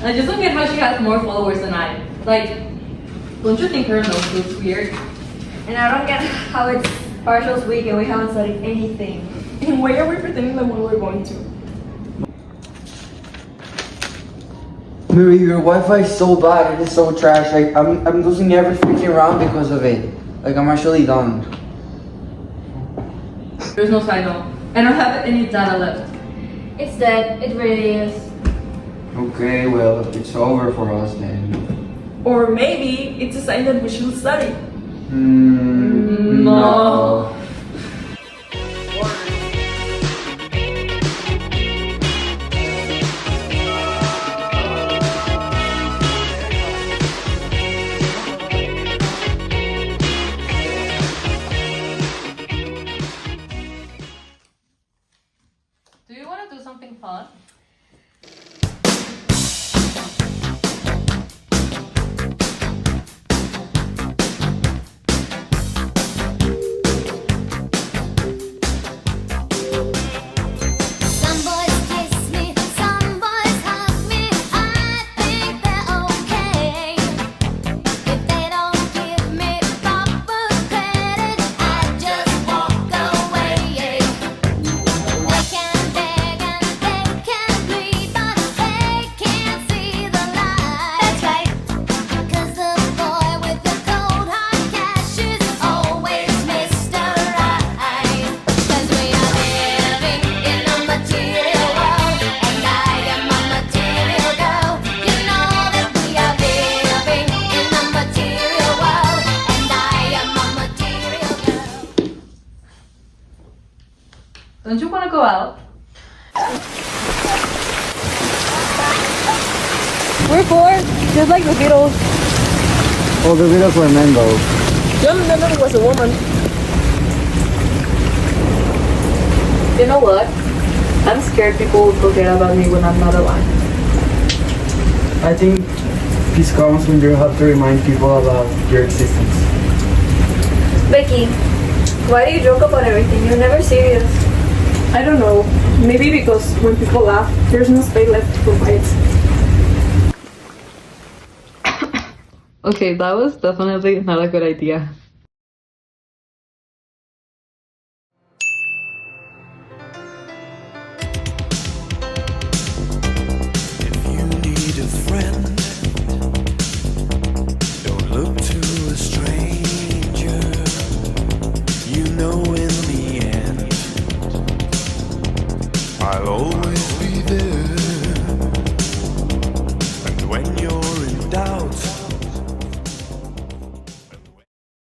I just don't get how she has more followers than I. Like, don't you think her nose looks weird? And I don't get how it's partials week and we haven't studied anything. And why are we pretending that we were going to? Miri, your Wi-Fi is so bad. It is so trash. Like I'm losing every freaking round because of it. Like I'm actually done. There's no signal. I don't have any data left. It's dead, it really is. Okay, well it's over for us then. Or maybe it's a sign that we should study. No. Do you want to do something fun? Some boys kiss me, some boys hug me. I think they're okay. If they don't give me proper credit, I just walk away. They can beg and they can plead, but they can't see the light. That's right. 'Cause the boy with the cold hard cash is always Mr. Right. 'Cause we are living in a material world, and I am a material girl. You know that we are living in a material world, and I am a material girl. Don't you want to go out? We're four, just like the Beatles. Oh, the Beatles were men though. John Lennon was a woman. You know what? I'm scared people will forget about me when I'm not alive. I think this comes when you have to remind people about your existence. Becky, why do you joke about everything? You're never serious. I don't know. Maybe because when people laugh, there's no space left for fights. Okay, that was definitely not a good idea. If you need a friend, don't look to a stranger. You know in the end, I'll always